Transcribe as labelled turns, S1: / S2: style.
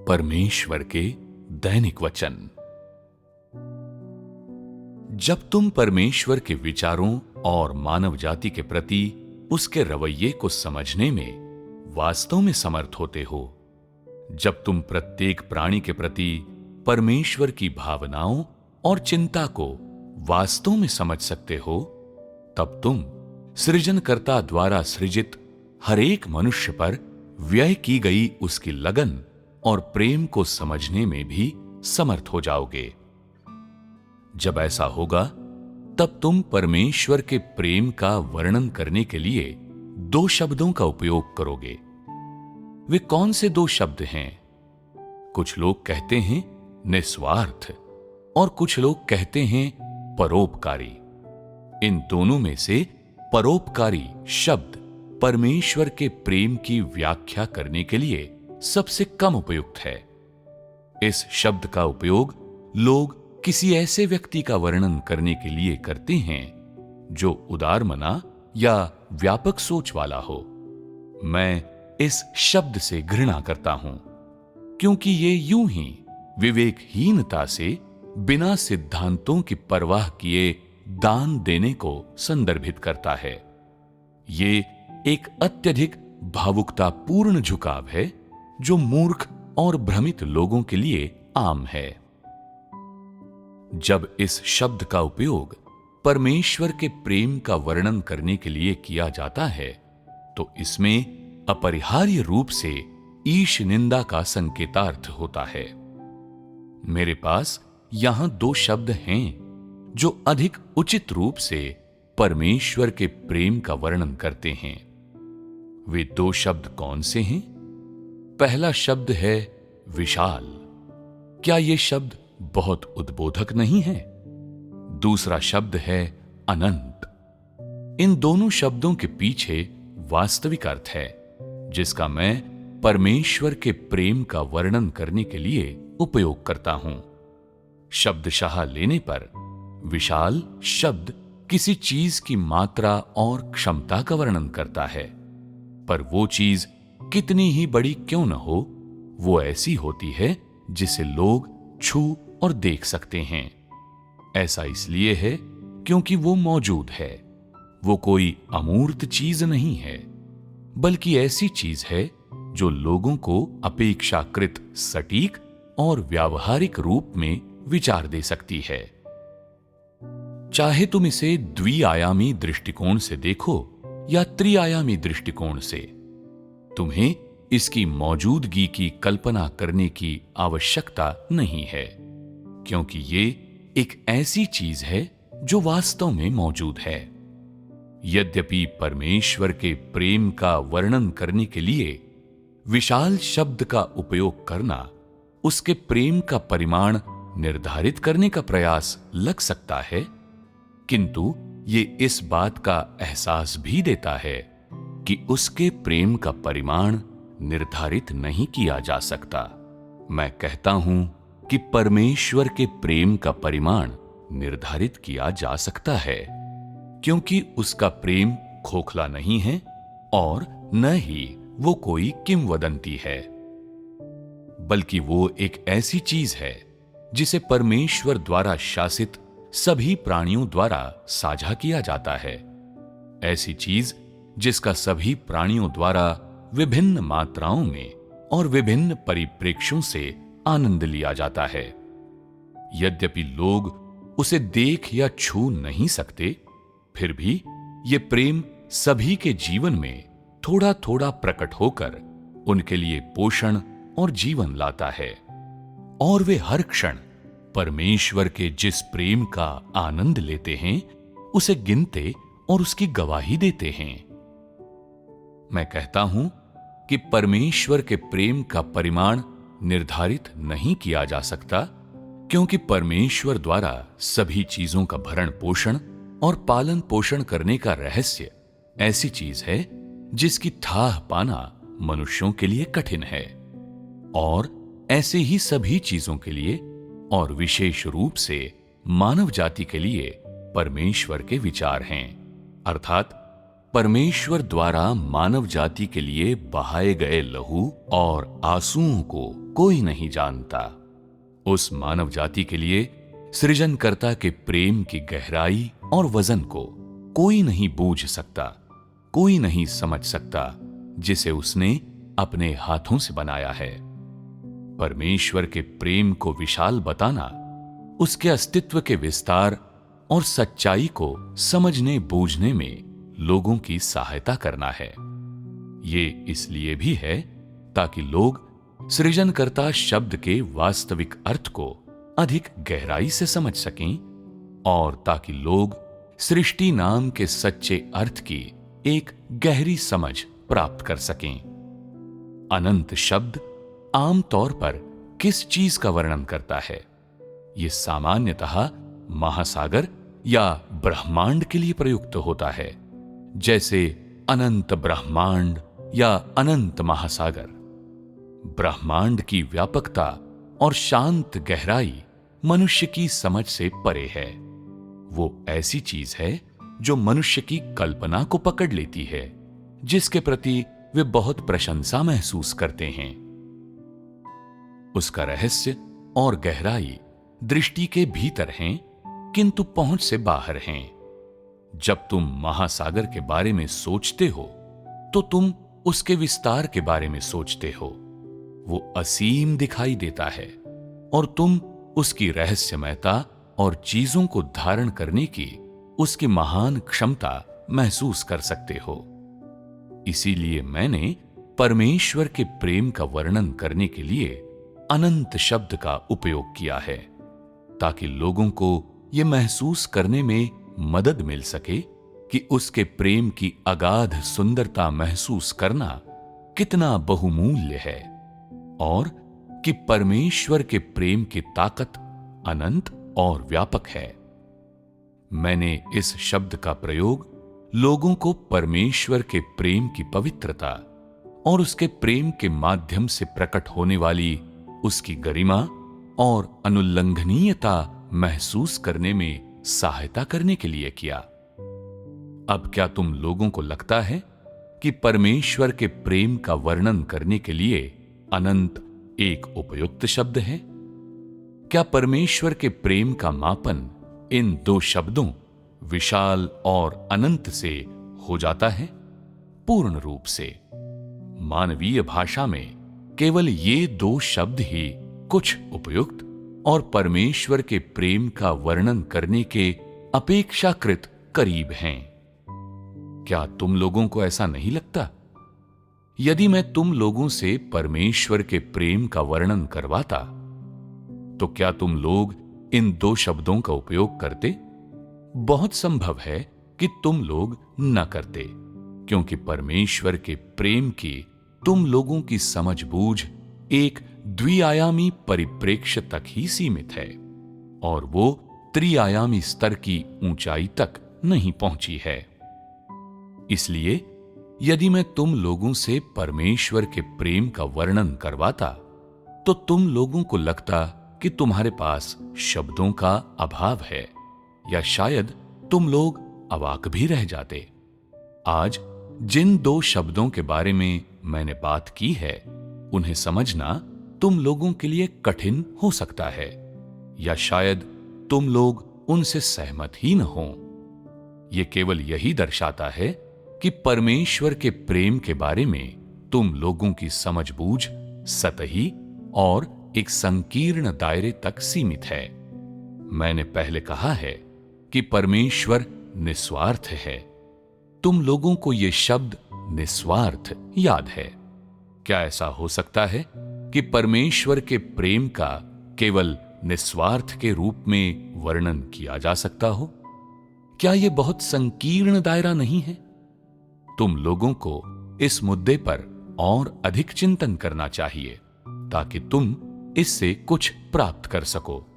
S1: परमेश्वर के दैनिक वचन। जब तुम परमेश्वर के विचारों और मानव जाति के प्रति उसके रवैये को समझने में वास्तव में समर्थ होते हो, जब तुम प्रत्येक प्राणी के प्रति परमेश्वर की भावनाओं और चिंता को वास्तव में समझ सकते हो, तब तुम सृजनकर्ता द्वारा सृजित हर एक मनुष्य पर व्यय की गई उसकी लगन और प्रेम को समझने में भी समर्थ हो जाओगे। जब ऐसा होगा, तब तुम परमेश्वर के प्रेम का वर्णन करने के लिए दो शब्दों का उपयोग करोगे। वे कौन से दो शब्द हैं? कुछ लोग कहते हैं निस्वार्थ और कुछ लोग कहते हैं परोपकारी। इन दोनों में से परोपकारी शब्द परमेश्वर के प्रेम की व्याख्या करने के लिए सबसे कम उपयुक्त है। इस शब्द का उपयोग लोग किसी ऐसे व्यक्ति का वर्णन करने के लिए करते हैं जो उदारमना या व्यापक सोच वाला हो। मैं इस शब्द से घृणा करता हूं, क्योंकि ये यूं ही विवेकहीनता से बिना सिद्धांतों की परवाह किए दान देने को संदर्भित करता है। ये एक अत्यधिक भावुकतापूर्ण झुकाव है जो मूर्ख और भ्रमित लोगों के लिए आम है। जब इस शब्द का उपयोग परमेश्वर के प्रेम का वर्णन करने के लिए किया जाता है, तो इसमें अपरिहार्य रूप से ईश निंदा का संकेतार्थ होता है। मेरे पास यहां दो शब्द हैं जो अधिक उचित रूप से परमेश्वर के प्रेम का वर्णन करते हैं। वे दो शब्द कौन से हैं? पहला शब्द है विशाल। क्या यह शब्द बहुत उद्बोधक नहीं है? दूसरा शब्द है अनंत। इन दोनों शब्दों के पीछे वास्तविक अर्थ है, जिसका मैं परमेश्वर के प्रेम का वर्णन करने के लिए उपयोग करता हूं। शब्दशाह लेने पर विशाल शब्द किसी चीज की मात्रा और क्षमता का वर्णन करता है, पर वो चीज कितनी ही बड़ी क्यों न हो, वो ऐसी होती है जिसे लोग छू और देख सकते हैं। ऐसा इसलिए है क्योंकि वो मौजूद है। वो कोई अमूर्त चीज नहीं है, बल्कि ऐसी चीज है जो लोगों को अपेक्षाकृत सटीक और व्यावहारिक रूप में विचार दे सकती है। चाहे तुम इसे द्विआयामी दृष्टिकोण से देखो या त्रिआयामी दृष्टिकोण से, तुम्हें इसकी मौजूदगी की कल्पना करने की आवश्यकता नहीं है, क्योंकि ये एक ऐसी चीज है जो वास्तव में मौजूद है। यद्यपि परमेश्वर के प्रेम का वर्णन करने के लिए विशाल शब्द का उपयोग करना उसके प्रेम का परिमाण निर्धारित करने का प्रयास लग सकता है, किंतु ये इस बात का एहसास भी देता है कि उसके प्रेम का परिमाण निर्धारित नहीं किया जा सकता। मैं कहता हूं कि परमेश्वर के प्रेम का परिमाण निर्धारित किया जा सकता है, क्योंकि उसका प्रेम खोखला नहीं है और न ही वो कोई किंवदंती है, बल्कि वो एक ऐसी चीज है जिसे परमेश्वर द्वारा शासित सभी प्राणियों द्वारा साझा किया जाता है। ऐसी चीज जिसका सभी प्राणियों द्वारा विभिन्न मात्राओं में और विभिन्न परिप्रेक्ष्यों से आनंद लिया जाता है। यद्यपि लोग उसे देख या छू नहीं सकते, फिर भी ये प्रेम सभी के जीवन में थोड़ा थोड़ा प्रकट होकर उनके लिए पोषण और जीवन लाता है, और वे हर क्षण परमेश्वर के जिस प्रेम का आनंद लेते हैं, उसे गिनते और उसकी गवाही देते हैं। मैं कहता हूं कि परमेश्वर के प्रेम का परिमाण निर्धारित नहीं किया जा सकता, क्योंकि परमेश्वर द्वारा सभी चीजों का भरण पोषण और पालन पोषण करने का रहस्य ऐसी चीज है जिसकी थाह पाना मनुष्यों के लिए कठिन है, और ऐसे ही सभी चीजों के लिए और विशेष रूप से मानव जाति के लिए परमेश्वर के विचार हैं। अर्थात परमेश्वर द्वारा मानव जाति के लिए बहाए गए लहू और आंसुओं को कोई नहीं जानता। उस मानव जाति के लिए सृजनकर्ता के प्रेम की गहराई और वजन को कोई नहीं बूझ सकता, कोई नहीं समझ सकता, जिसे उसने अपने हाथों से बनाया है। परमेश्वर के प्रेम को विशाल बताना, उसके अस्तित्व के विस्तार और सच्चाई को समझने बूझने में लोगों की सहायता करना है। ये इसलिए भी है ताकि लोग सृजनकर्ता शब्द के वास्तविक अर्थ को अधिक गहराई से समझ सकें और ताकि लोग सृष्टि नाम के सच्चे अर्थ की एक गहरी समझ प्राप्त कर सकें। अनंत शब्द आमतौर पर किस चीज का वर्णन करता है? यह सामान्यतः महासागर या ब्रह्मांड के लिए प्रयुक्त होता है, जैसे अनंत ब्रह्मांड या अनंत महासागर। ब्रह्मांड की व्यापकता और शांत गहराई मनुष्य की समझ से परे है। वो ऐसी चीज है जो मनुष्य की कल्पना को पकड़ लेती है, जिसके प्रति वे बहुत प्रशंसा महसूस करते हैं। उसका रहस्य और गहराई दृष्टि के भीतर हैं, किंतु पहुंच से बाहर हैं। जब तुम महासागर के बारे में सोचते हो तो तुम उसके विस्तार के बारे में सोचते हो। वो असीम दिखाई देता है और तुम उसकी रहस्यमयता और चीजों को धारण करने की उसकी महान क्षमता महसूस कर सकते हो। इसीलिए मैंने परमेश्वर के प्रेम का वर्णन करने के लिए अनंत शब्द का उपयोग किया है, ताकि लोगों को यह महसूस करने में मदद मिल सके कि उसके प्रेम की अगाध सुंदरता महसूस करना कितना बहुमूल्य है और कि परमेश्वर के प्रेम की ताकत अनंत और व्यापक है। मैंने इस शब्द का प्रयोग लोगों को परमेश्वर के प्रेम की पवित्रता और उसके प्रेम के माध्यम से प्रकट होने वाली उसकी गरिमा और अनुल्लंघनीयता महसूस करने में सहायता करने के लिए किया। अब क्या तुम लोगों को लगता है कि परमेश्वर के प्रेम का वर्णन करने के लिए अनंत एक उपयुक्त शब्द है? क्या परमेश्वर के प्रेम का मापन इन दो शब्दों विशाल और अनंत से हो जाता है? पूर्ण रूप से। मानवीय भाषा में केवल ये दो शब्द ही कुछ उपयुक्त और परमेश्वर के प्रेम का वर्णन करने के अपेक्षाकृत करीब हैं। क्या तुम लोगों को ऐसा नहीं लगता? यदि मैं तुम लोगों से परमेश्वर के प्रेम का वर्णन करवाता, तो क्या तुम लोग इन दो शब्दों का उपयोग करते? बहुत संभव है कि तुम लोग न करते, क्योंकि परमेश्वर के प्रेम की तुम लोगों की समझ-बूझ एक द्विआयामी परिप्रेक्ष्य तक ही सीमित है और वो त्रिआयामी स्तर की ऊंचाई तक नहीं पहुंची है। इसलिए यदि मैं तुम लोगों से परमेश्वर के प्रेम का वर्णन करवाता, तो तुम लोगों को लगता कि तुम्हारे पास शब्दों का अभाव है, या शायद तुम लोग अवाक भी रह जाते। आज जिन दो शब्दों के बारे में मैंने बात की है, उन्हें समझना तुम लोगों के लिए कठिन हो सकता है, या शायद तुम लोग उनसे सहमत ही न हो। यह केवल यही दर्शाता है कि परमेश्वर के प्रेम के बारे में तुम लोगों की समझ-बूझ सतही और एक संकीर्ण दायरे तक सीमित है। मैंने पहले कहा है कि परमेश्वर निस्वार्थ है। तुम लोगों को यह शब्द निस्वार्थ याद है। क्या ऐसा हो सकता है कि परमेश्वर के प्रेम का केवल निस्वार्थ के रूप में वर्णन किया जा सकता हो? क्या यह बहुत संकीर्ण दायरा नहीं है? तुम लोगों को इस मुद्दे पर और अधिक चिंतन करना चाहिए, ताकि तुम इससे कुछ प्राप्त कर सको।